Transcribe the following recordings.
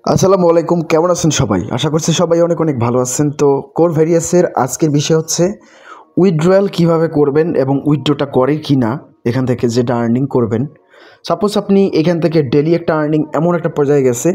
আসসালামু আলাইকুম, কেমন আছেন সবাই? আশা করছি সবাই অনেক অনেক ভালো আছেন। তো কোর ভেরিয়াসের আজকের বিষয় হচ্ছে উইথড্রয়াল কীভাবে করবেন এবং উইথড্রটা করে কি না এখান থেকে যেটা আর্নিং করবেন। সাপোজ আপনি এখান থেকে ডেলি একটা আর্নিং এমন একটা পর্যায়ে গেছে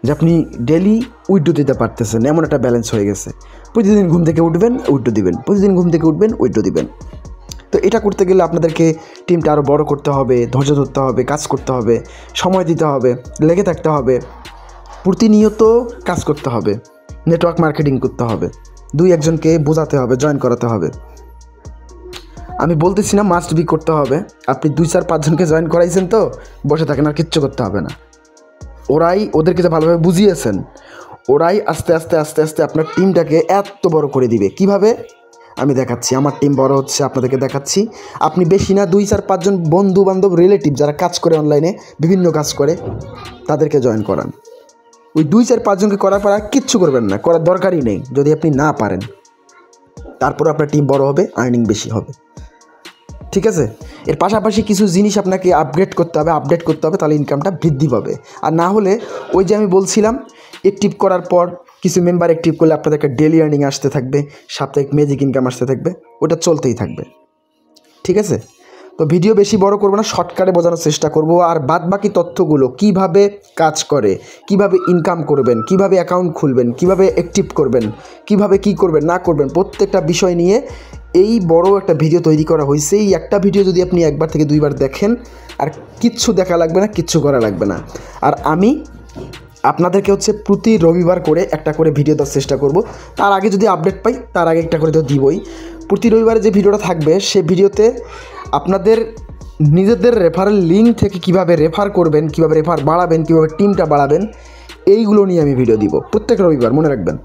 যে আপনি ডেলি উইথড্র দিতে পারতেছেন, এমন একটা ব্যালেন্স হয়ে গেছে। প্রতিদিন ঘুম থেকে উঠবেন, উইথড্র দিবেন, প্রতিদিন ঘুম থেকে উঠবেন, উইথড্র দিবেন। তো এটা করতে গেলে আপনাদেরকে টিমটা আরও বড় করতে হবে, ধৈর্য ধরতে হবে, কাজ করতে হবে, সময় দিতে হবে, লেগে থাকতে হবে, প্রতিনিয়ত কাজ করতে হবে, নেটওয়ার্ক মার্কেটিং করতে হবে, দুই একজনকে বোঝাতে হবে, জয়েন করাতে হবে। আমি বলতেছি না মাস্ট বি করতে হবে, আপনি 2-4-5 জনকে জয়েন করাইছেন তো বসে থাকেন, আর কিচ্ছু করতে হবে না। ওদেরকে যে ভালোভাবে বুঝিয়েছেন, ওরাই আস্তে আস্তে আস্তে আস্তে আপনার টিমটাকে এত বড় করে দিবে। কিভাবে আমি দেখাচ্ছি, আমার টিম বড় হচ্ছে আপনাদেরকে দেখাচ্ছি। আপনি বেশি না 2-4-5 জন বন্ধু বান্ধব রিলেটিভ যারা কাজ করে অনলাইনে বিভিন্ন কাজ করে তাদেরকে জয়েন করান। ওই 2-4-5 জনকে করার পর আর কিচ্ছু করবেন না, করার দরকারই নেই যদি আপনি না পারেন। তারপর আপনার টিম বড় হবে, আর্নিং বেশি হবে, ঠিক আছে? এর পাশাপাশি কিছু জিনিস আপনাকে আপডেট করতে হবে, তাহলে ইনকামটা বৃদ্ধি পাবে। আর না হলে ওই যে আমি বলছিলাম, অ্যাক্টিভ করার পর কিছু মেম্বার অ্যাক্টিভ করলে আপনাদেরকে ডেলি আর্নিং আসতে থাকবে, সাপ্তাহিক ম্যাজিক ইনকাম আসতে থাকবে, ওটা চলতেই থাকবে, ঠিক আছে? তো ভিডিও বেশি বড় করব না, শর্টকাটে বোঝানোর চেষ্টা করব। আর বাদবাকি তথ্যগুলো কিভাবে কাজ করে, কিভাবে ইনকাম করবেন, কিভাবে অ্যাকাউন্ট খুলবেন, কিভাবে অ্যাক্টিভ করবেন, কিভাবে কি করবেন না করবেন, প্রত্যেকটা বিষয় নিয়ে এই বড় একটা ভিডিও তৈরি করা হয়েছে। এই একটা ভিডিও যদি আপনি 1বার থেকে 2বার দেখেন, আর কিচ্ছু দেখা লাগবে না, কিচ্ছু করা লাগবে না। আর আমি আপনাদেরকে প্রতি রবিবার করে একটা করে ভিডিও দেওয়ার চেষ্টা করব। তার আগে যদি আপডেট পাই, তার আগে একটা করে তো দিবই। প্রতি রবিবারে যে ভিডিওটা থাকবে সে ভিডিওতে আপনাদের নিজেদের রেফারেল লিঙ্ক থেকে কিভাবে রেফার করবেন, কিভাবে রেফার বাড়াবেন, কিভাবে টিমটা বাড়াবেন, এইগুলো নিয়ে আমি ভিডিও দিব প্রত্যেক রবিবার। মনে রাখবেন,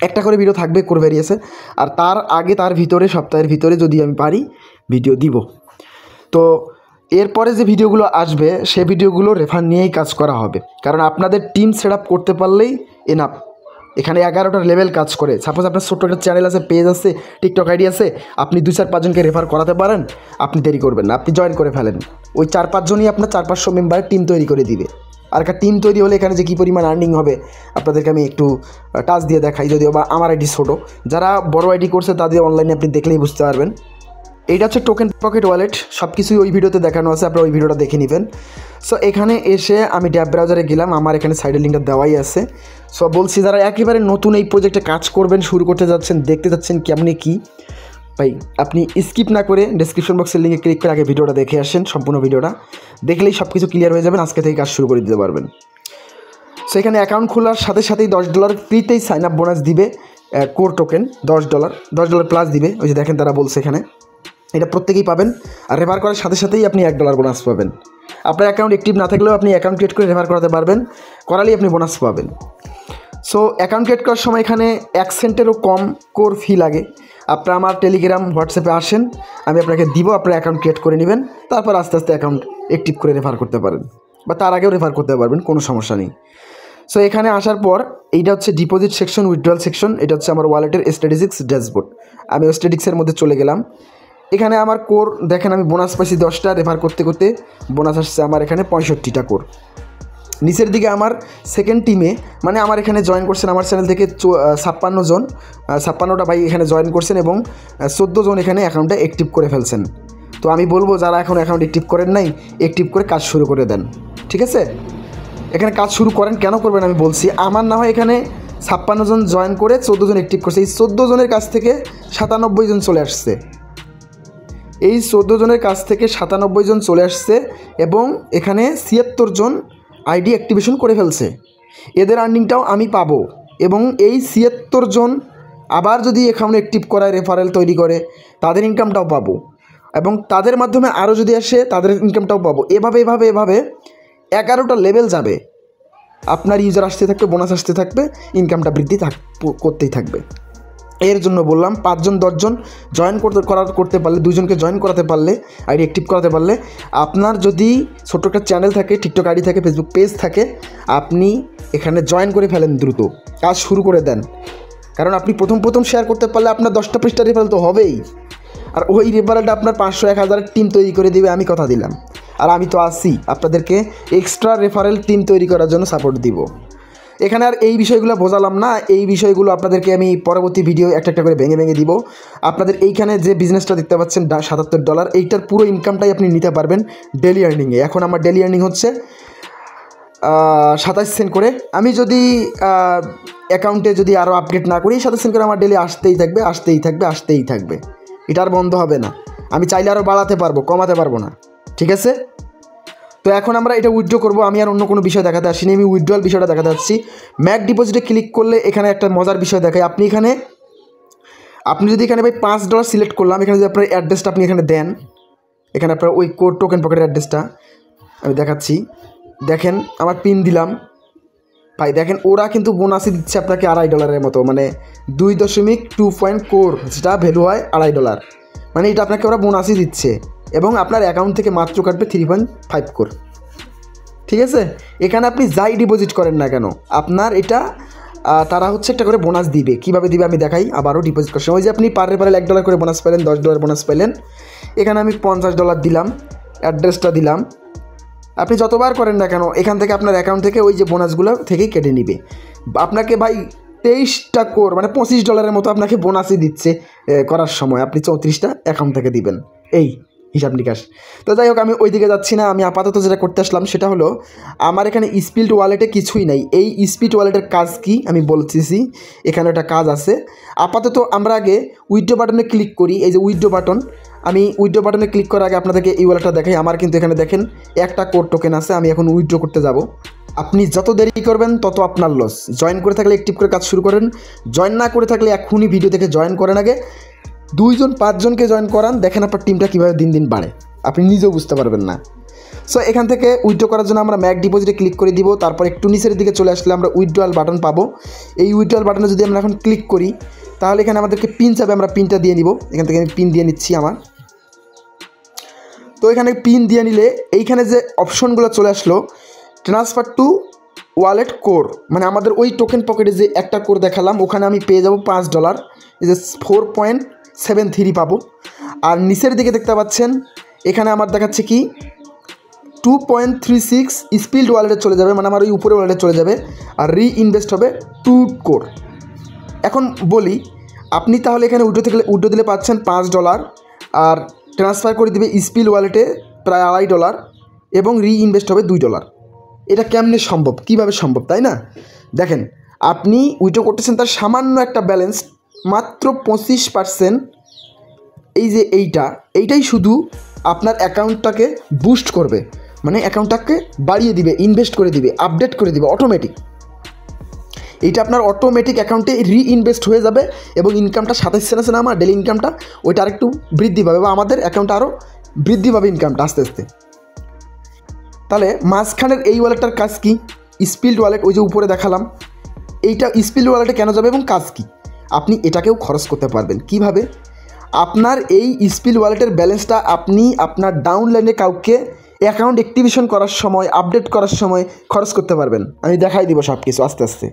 একটা করে ভিডিও থাকবে কোর ভেরিয়াসে। আর তার আগে তার ভিতরে সপ্তাহের ভিতরে যদি আমি পারি ভিডিও দিব। তো এরপরে যে ভিডিওগুলো আসবে সে ভিডিওগুলো রেফার নিয়েই কাজ করা হবে, কারণ আপনাদের টিম সেট আপ করতে পারলেই এনাফ। এখানে 11টা লেভেল কাজ করে। সাপোজ আপনার ছোট্ট একটা চ্যানেল আছে, পেজ আছে, টিকটক আইডি আছে, আপনি 2-4-5 জনকে রেফার করাতে পারেন, আপনি দেরি করবেন না, আপনি জয়েন করে ফেলেন। ওই 4-5 জনই আপনার 400-500 মেম্বারের টিম তৈরি করে দিবে। আর একটা টিম তৈরি হলে এখানে যে কী পরিমাণ আর্নিং হবে আপনাদেরকে আমি একটু টাচ দিয়ে দেখাই, যদিও বা আমার আইডি ছোটো। যারা বড় আইডি করছে তাদের অনলাইনে আপনি দেখলেই বুঝতে পারবেন। এইটা হচ্ছে টোকেন পকেট ওয়ালেট, সব কিছুই ওই ভিডিওতে দেখানো আছে, আপনারা ওই ভিডিওটা দেখে নেবেন। সো এখানে এসে আমি ট্যাব ব্রাউজারে গেলাম, আমার এখানে সাইডের লিঙ্কটা দেওয়াই আছে। সো বলছি যারা একেবারে নতুন এই প্রজেক্টে কাজ করবেন, শুরু করতে যাচ্ছেন, দেখতে যাচ্ছেন কেমনি কি, ভাই আপনি স্কিপ না করে ডেসক্রিপশন বক্সের লিঙ্কে ক্লিক করে আগে ভিডিওটা দেখে আসেন। সম্পূর্ণ ভিডিওটা দেখলেই সব কিছু ক্লিয়ার হয়ে যাবেন, আজকে থেকে কাজ শুরু করে দিতে পারবেন। সো এখানে অ্যাকাউন্ট খোলার সাথে সাথেই $10 ফ্রিতেই সাইন আপ বোনাস দিবে। কোর টোকেন $10 প্লাস দিবে। ওই যে দেখেন তারা বলছে এখানে, এটা প্রত্যেকেই পাবেন। আর রেফার করার সাথে সাথেই আপনি $1 বোনাস পাবেন। আপনার অ্যাকাউন্ট অ্যাক্টিভ না থাকলেও আপনি অ্যাকাউন্ট ক্রিয়েট করে রেফার করাতে পারবেন, করালেই আপনি বোনাস পাবেন। সো অ্যাকাউন্ট ক্রিয়েট করার সময় এখানে 1 সেন্টেরও কম কোর ফি লাগে। আপনারা আমার টেলিগ্রাম হোয়াটসঅ্যাপে আসেন, আমি আপনাকে দিব, আপনার অ্যাকাউন্ট ক্রিয়েট করে নেবেন, তারপর আস্তে আস্তে অ্যাকাউন্ট অ্যাক্টিভ করে রেফার করতে পারেন, বা তার আগেও রেফার করতে পারবেন, কোনো সমস্যা নেই। সো এখানে আসার পর এইটা হচ্ছে ডিপোজিট সেকশন, উইথড্রয়াল সেকশন। এটা হচ্ছে আমার ওয়ালেটের স্ট্যাটিস্টিক্স ড্যাশবোর্ড। আমি স্ট্যাটিস্টিক্সের মধ্যে চলে গেলাম। এখানে আমার কোর দেখেন, আমি বোনাস পাইছি 10টা, রেফার করতে করতে বোনাস আসছে আমার এখানে 65টা কোর। নিচের দিকে আমার সেকেন্ড টিমে, মানে আমার এখানে জয়েন করছেন আমার চ্যানেল থেকে 56 জন, 56টা ভাই এখানে জয়েন করছেন এবং 14 জন এখানে অ্যাকাউন্টটা অ্যাক্টিভ করে ফেলছেন। তো আমি বলবো যারা এখন অ্যাকাউন্ট অ্যাক্টিভ করেন নাই, অ্যাক্টিভ করে কাজ শুরু করে দেন, ঠিক আছে? এখানে কাজ শুরু করেন, কেন করবেন আমি বলছি। আমার না হয় এখানে 56 জন জয়েন করে 14 জন অ্যাক্টিভ করছে। এই 14 জনের কাছ থেকে 97 জন চলে আসছে। এই 14 জনের কাছ থেকে 97 জন চলে আসছে এবং এখানে 76 জন আইডি অ্যাক্টিভেশন করে ফেলছে। এদের আর্নিংটাও আমি পাবো এবং এই 76 জন আবার যদি অ্যাকাউন্ট অ্যাক্টিভ করায়, রেফারেল তৈরি করে, তাদের ইনকামটাও পাবো এবং তাদের মাধ্যমে আরও যদি আসে তাদের ইনকামটাও পাবো। এভাবে 11টা লেভেল যাবে, আপনার ইউজার আসতে থাকবে, বোনাস আসতে থাকবে, ইনকামটা বৃদ্ধি করতেই থাকবে। এর জন্য বললাম 5 জন 10 জন জয়েন করতে পারলে, 2 জনকে জয়েন করাতে পারলে, আইডি অ্যাক্টিভ করাতে পারলে, আপনার যদি ছোট্ট একটা চ্যানেল থাকে, টিকটক আইডি থাকে, ফেসবুক পেজ থাকে, আপনি এখানে জয়েন করে ফেলেন, দ্রুত কাজ শুরু করে দেন। কারণ আপনি প্রথম শেয়ার করতে পারলে আপনার 10টা পৃষ্ঠা রেফারেল তো হবেই, আর ওই রেফারেলটা আপনার 500-1000 টিম তৈরি করে দিবে, আমি কথা দিলাম। আর আমি তো আছি আপনাদেরকে এক্সট্রা রেফারেল টিম তৈরি করার জন্য সাপোর্ট দিব। এখানে আর এই বিষয়গুলো বোঝালাম না, এই বিষয়গুলো আপনাদেরকে আমি পরবর্তী ভিডিও একটা একটা করে ভেঙে ভেঙে দিব। আপনাদের এইখানে যে বিজনেসটা দেখতে পাচ্ছেন $77, এইটার পুরো ইনকামটাই আপনি নিতে পারবেন ডেলি আর্নিংয়ে। এখন আমার ডেলি আর্নিং হচ্ছে 27 সেন্ট করে। আমি যদি অ্যাকাউন্টে যদি আরও আপডেট না করি, 27 সেন্ট করে আমার ডেলি আসতেই থাকবে, আসতেই থাকবে, আসতেই থাকবে। এটা আর বন্ধ হবে না। আমি চাইলে আরও বাড়াতে পারবো, কমাতে পারবো না, ঠিক আছে? তো এখন আমরা এটা উইথড্র করবো। আমি আর অন্য কোনো বিষয় দেখাতে আসিনি, আমি উইথড্রয়াল বিষয়টা দেখাতে আসছি। ম্যাক ডিপোজিটে ক্লিক করলে এখানে একটা মজার বিষয় দেখায়। আপনি যদি এখানে ভাই $5 সিলেক্ট করলাম, এখানে যদি আপনার অ্যাড্রেসটা আপনি এখানে দেন, এখানে আপনার ওই কোড টোকেন পকেটের অ্যাড্রেসটা আমি দেখাচ্ছি। দেখেন আমার পিন দিলাম ভাই, দেখেন ওরা কিন্তু বোনাসই দিচ্ছে আপনাকে $2.5 মতো, মানে 2.2 যেটা ভ্যালু হয় $2.5। মানে এটা আপনাকে ওরা বোনাসই দিচ্ছে এবং আপনার অ্যাকাউন্ট থেকে মাত্র কাটবে 3.5 কোর, ঠিক আছে? এখানে আপনি যাই ডিপোজিট করেন না কেন, আপনার এটা তারা হচ্ছে একটা করে বোনাস দিবে। কীভাবে দিবে আমি দেখাই। আবারও ডিপোজিট করার সময় যে আপনি পারে $1 করে বোনাস পেলেন, $10 বোনাস পেলেন। এখানে আমি $50 দিলাম, অ্যাড্রেসটা দিলাম। আপনি যতবার করেন না কেন এখান থেকে আপনার অ্যাকাউন্ট থেকে ওই যে বোনাসগুলো থেকেই কেটে নিবে। আপনাকে ভাই 23টা কোর মানে $25 মতো আপনাকে বোনাসই দিচ্ছে করার সময়। আপনি 34টা অ্যাকাউন্ট থেকে দিবেন, এই হিসাব নিকাশ। তো যাই হোক, আমি ওই দিকে যাচ্ছি না। আমি আপাতত যেটা করতে আসলাম সেটা হলো আমার এখানে স্পিল্ড ওয়ালেটে কিছুই নাই। এই স্পিড ওয়ালেটের কাজ কি আমি বলতেছি, এখানে একটা কাজ আছে। আপাতত আমরা আগে উইথড্র বাটনে ক্লিক করি। এই যে উইথড্র বাটন, আমি উইথড্র বাটনে ক্লিক করার আগে আপনাদেরকে এই ওয়ালেটটা দেখাই। আমার কিন্তু এখানে দেখেন একটা কোড টোকেন আছে। আমি এখন উইথড্র করতে যাব। আপনি যত দেরি করবেন তত আপনার লস। জয়েন করে থাকলে অ্যাক্টিভ করে কাজ শুরু করেন, জয়েন না করে থাকলে এখনই ভিডিও দেখে জয়েন করেন। আগে 2-5জনকে জয়েন করান, দেখেন আপনার টিমটা কীভাবে দিন দিন বাড়ে, আপনি নিজেও বুঝতে পারবেন না। সো এখান থেকে উইথড্র করার জন্য আমরা ম্যাক ডিপোজিটে ক্লিক করে দিব। তারপর একটু নিচের দিকে চলে আসলে আমরা উইথড্রয়াল বাটন পাবো। এই উইথড্রয়াল বাটনে যদি আমরা এখন ক্লিক করি তাহলে এখানে আমাদেরকে পিন চাবে, আমরা পিনটা দিয়ে নিব। এখান থেকে আমি পিন দিয়ে নিচ্ছি আমার। তো এখানে পিন দিয়ে নিলে এইখানে যে অপশনগুলো চলে আসলো, ট্রান্সফার টু ওয়ালেট কোর, মানে আমাদের ওই টোকেন পকেটে যে একটা কোর দেখালাম ওখানে আমি পেয়ে যাব $5, এই যে 4.73 পাবো। আর নিচের দিকে দেখতে পাচ্ছেন এখানে আমার দেখাচ্ছে কি 2.36 স্পিল্ড ওয়ালেটে চলে যাবে, মানে আমার ওই উপরে ওয়ালেটে চলে যাবে। আর ইনভেস্ট হবে 2 কোর। এখন বলি, আপনি তাহলে এখানে উইথড্র দিলে পাচ্ছেন $5 আর ট্রান্সফার করে দিবে স্পিল ওয়ালেটে প্রায় $2.5 এবং ইনভেস্ট হবে $2। এটা কেমনে সম্ভব, কিভাবে সম্ভব, তাই না? দেখেন, আপনি উইথড্র করতেছেন তার সামান্য একটা ব্যালেন্স, মাত্র 25%। এই যে এইটাই শুধু আপনার অ্যাকাউন্টটাকে বুস্ট করবে, মানে অ্যাকাউন্টটাকে বাড়িয়ে দিবে, ইনভেস্ট করে দিবে, আপডেট করে দিবে অটোমেটিক। এইটা আপনার অটোমেটিক অ্যাকাউন্টে ইনভেস্ট হয়ে যাবে এবং ইনকামটা 27 সেন্ট আছে না আমার ডেলি ইনকামটা, ওইটা আরেকটু বৃদ্ধি পাবে বা আমাদের অ্যাকাউন্টটা আরও বৃদ্ধি পাবে ইনকামটা আস্তে আস্তে। তাহলে মাঝখানের এই ওয়ালেটটার কাজ কি? স্পিল্ড ওয়ালেট, ওই যে উপরে দেখালাম, এইটা স্পিল্ড ওয়ালেটে কেন যাবে এবং কাজ কি? আপনি এটাকেও খরচ করতে পারবেন কিভাবে? আপনার এই স্পিল ওয়ালেটের ব্যালেন্সটা আপনি আপনার ডাউনলাইনে কাউকে অ্যাকাউন্ট অ্যাক্টিভেশন করার সময়, আপডেট করার সময় খরচ করতে পারবেন। আমি দেখাই দিব সব কিছু আস্তে আস্তে।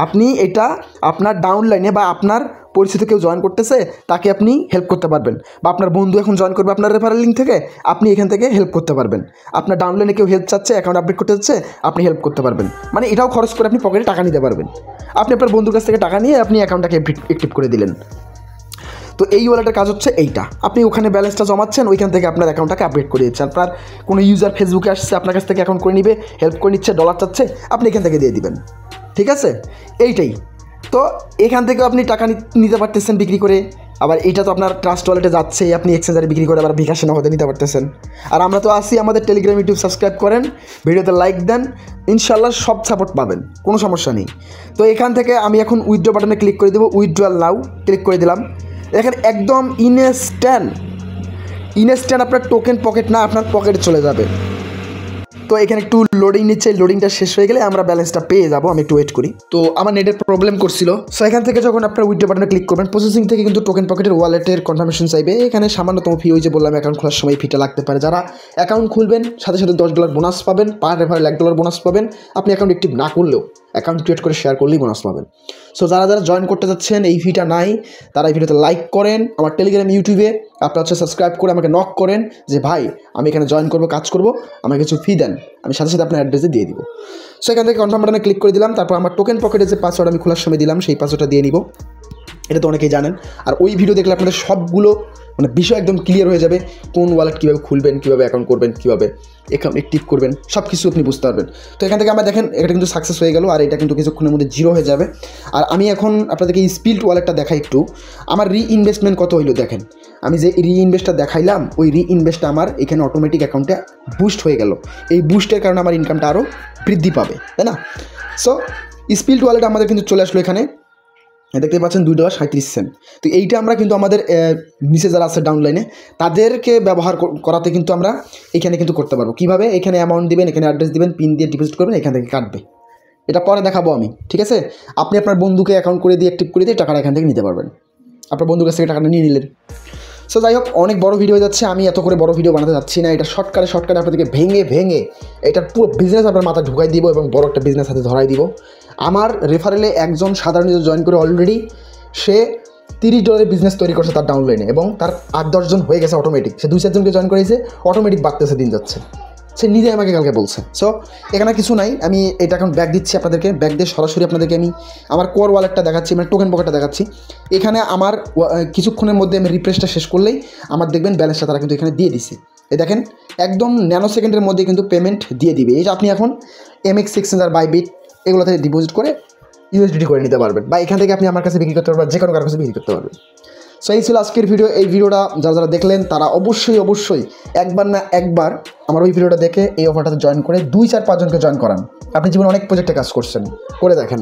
আপনি এটা আপনার ডাউনলাইনে বা আপনার পরিচিত কেউ জয়েন করতেছে তাকে আপনি হেল্প করতে পারবেন, বা আপনার বন্ধু এখন জয়েন করবে আপনার রেফারেল লিঙ্ক থেকে, আপনি এখান থেকে হেল্প করতে পারবেন। আপনার ডাউনলাইনে কেউ হেল্প চাচ্ছে, অ্যাকাউন্ট আপডেট করতে চাচ্ছে, আপনি হেল্প করতে পারবেন। মানে এটাও খরচ করে আপনি পকেটে টাকা নিতে পারবেন। আপনি আপনার বন্ধুর কাছ থেকে টাকা নিয়ে আপনি অ্যাকাউন্টটাকে অ্যাক্টিভ করে দিলেন। তো এই ওয়ালেটের কাজ হচ্ছে এইটা, আপনি ওখানে ব্যালেন্সটা জমাচ্ছেন, ওইখান থেকে আপনার অ্যাকাউন্টটাকে আপডেট করে দিচ্ছেন। আপনার কোনো ইউজার ফেসবুকে আসছে, আপনার কাছ থেকে অ্যাকাউন্ট করে নিবে, হেল্প করে নিচ্ছে, ডলার চাচ্ছে, আপনি এখান থেকে দিয়ে দিবেন, ঠিক আছে? এইটাই তো, এখান থেকে আপনি টাকা নিতে পারতেছেন বিক্রি করে। আবার এইটা তো আপনার ট্রাস্ট ওয়ালেটে যাচ্ছে, আপনি এক্সচেঞ্জারে বিক্রি করে আবার বিকাশে নগদে নিতে পারতেছেন। আর আমরা তো আসি, আমাদের টেলিগ্রাম ইউটিউব সাবস্ক্রাইব করেন, ভিডিওতে লাইক দেন, ইনশাল্লাহ সব সাপোর্ট পাবেন, কোনো সমস্যা নেই। তো এখান থেকে আমি এখন উইথড্র বাটনে ক্লিক করে দেবো, উইথড্রয়াল নাও ক্লিক করে দিলাম। এখানে একদম ইনস্ট্যান্ট আপনার টোকেন পকেট না আপনার পকেটে চলে যাবে। তো এখানে একটু লোডিং নিচ্ছে, লোডিংটা শেষ হয়ে গেলে আমরা ব্যালেন্সটা পেয়ে যাবো। আমি একটু ওয়েট করি, তো আমার নেটের প্রবলেম করছিল। সো এখান থেকে যখন আপনার উইথড্র বাটনে ক্লিক করবেন, প্রসেসিং থেকে কিন্তু টোকেন পকেটের ওয়ালেটের কনফার্মেশন চাইবে। এখানে সামান্যতম ফি, ওই যে বললাম অ্যাকাউন্ট খোলার সময় ফিটা লাগতে পারে। যারা অ্যাকাউন্ট খুলবেন সাথে সাথে $10 বোনাস পাবেন, পার রেফারেল $1 বোনাস পাবেন। আপনি অ্যাকাউন্ট অ্যাক্টিভ না করলেও অ্যাকাউন্ট ক্রিয়েট করে শেয়ার করলেই বোনাস পাবেন। সো যারা যারা জয়েন করতে যাচ্ছেন, এই ফিটা নাই, তারা এই ভিডিওতে লাইক করেন। আমার টেলিগ্রাম ইউটিউবে আপনারা হচ্ছে সাবস্ক্রাইব করে আমাকে নক করেন যে ভাই আমি এখানে জয়েন করবো, কাজ করবো, আমাকে কিছু ফি দেন, আমি সাথে সাথে আপনার অ্যাড্রেসে দিয়ে দিব। সো এখান থেকে কনফার্ম বাটনে ক্লিক করে দিলাম। তারপর আমার টোকেন পকেটে যে পাসওয়ার্ড আমি খোলার সময় দিলাম সেই পাসওয়ার্ডটা দিয়ে নিব। এটা তো অনেকেই জানেন। আর ওই ভিডিও দেখলে আপনাদের সবগুলো মানে বিষয় একদম ক্লিয়ার হয়ে যাবে। কোন ওয়ালেট কীভাবে খুলবেন, কীভাবে অ্যাকাউন্ট করবেন, কীভাবে অ্যাকাউন্ট অ্যাক্টিভ করবেন, সব কিছু আপনি বুঝতে পারবেন। তো এখান থেকে আমরা দেখেন এটা কিন্তু সাকসেস হয়ে গেল, আর এটা কিন্তু কিছুক্ষণের মধ্যে 0 হয়ে যাবে। আর আমি এখন আপনাদেরকে এই স্পিল্ট ওয়ালেটটা দেখাই একটু। আমার রিইনভেস্টমেন্ট কত হইলো দেখেন। আমি যে রিইনভেস্টটা দেখাইলাম, ওই রিইনভেস্টটা আমার এখানে অটোমেটিক অ্যাকাউন্টে বুস্ট হয়ে গেল। এই বুস্টের কারণে আমার ইনকামটা আরও বৃদ্ধি পাবে, তাই না? সো স্পিল্ট ওয়ালেট আমাদের কিন্তু চলে আসলো এখানে, দেখতে পাচ্ছেন $2.37। তো এইটা আমরা কিন্তু আমাদের নিচে যারা আছে ডাউনলাইনে তাদেরকে ব্যবহার করাতে কিন্তু আমরা এখানে কিন্তু করতে পারবো। কীভাবে? এখানে অ্যামাউন্ট দিবেন, এখানে অ্যাড্রেস দিবেন, পিন দিয়ে ডিপোজিট করবেন, এখান থেকে কাটবে। এটা পরে দেখাবো আমি, ঠিক আছে? আপনি আপনার বন্ধুকে অ্যাকাউন্ট করে দিয়ে অ্যাক্টিভ করে দিয়ে টাকাটা এখান থেকে নিতে পারবেন। আপনার বন্ধুর কাছ থেকে টাকাটা নিয়ে নিলেন। সো যাই হোক, অনেক বড় ভিডিও যাচ্ছে, আমি এত করে বড় ভিডিও বানাতে যাচ্ছি না। এটা শর্টকাটে আপনাদেরকে ভেঙে এটার পুরো বিজনেস আপনার মাথায় ঢুকাই দিব এবং বড় একটা বিজনেস হাতে ধরাই দিব। আমার রেফারেলে একজন সাধারণ ইউজার জয়েন করে অলরেডি সে $30 বিজনেস তৈরি করছে তার ডাউনলাইনে, এবং তার 8-10 জন হয়ে গেছে অটোমেটিক। সে 2-4 জনকে জয়েন করেছে, অটোমেটিক বাড়তেছে, দিন যাচ্ছে। সে নিজে আমাকে কালকে বলছে। সো এখানে কিছু নাই, আমি এটা এখন ব্যাক দিচ্ছি আপনাদেরকে। ব্যাক দিয়ে সরাসরি আপনাদেরকে আমি আমার কোর ওয়ালেটটা দেখাচ্ছি, মানে টোকেন পকেটটা দেখাচ্ছি। এখানে আমার কিছুক্ষণের মধ্যে আমি রিফ্রেশটা শেষ করলেই আমার দেখবেন ব্যালেন্সটা তারা কিন্তু এখানে দিয়ে দিছে। এই দেখেন একদম ন্যানো সেকেন্ডের মধ্যে কিন্তু পেমেন্ট দিয়ে দিবে। এই যে আপনি এখন MX এক্সচেঞ্জার, বাইবিট এগুলো থেকে ডিপোজিট করে USDT করে নিতে পারবেন, বা এখান থেকে আপনি আমার কাছে বিক্রি করতে পারবেন, যে কোনো কারোর কাছে বিক্রি করতে পারবেন। সো এই ছিল আজকের ভিডিও। এই ভিডিওটা যারা দেখলেন তারা অবশ্যই একবার না একবার আমার ওই ভিডিওটা দেখে এই অফারটাতে জয়েন করে 2-4-5 জনকে জয়েন করান। আপনি জীবনে অনেক প্রজেক্টে কাজ করছেন, করে দেখেন।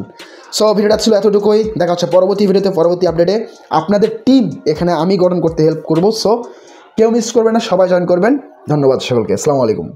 সো ভিডিওটা ছিল এতটুকুই। দেখা হচ্ছে পরবর্তী ভিডিওতে, পরবর্তী আপডেটে। আপনাদের টিম এখানে আমি গঠন করতে হেল্প করবো। সো কেউ মিস করবেন না, সবাই জয়েন করবেন। ধন্যবাদ সকলকে। আসসালামু আলাইকুম।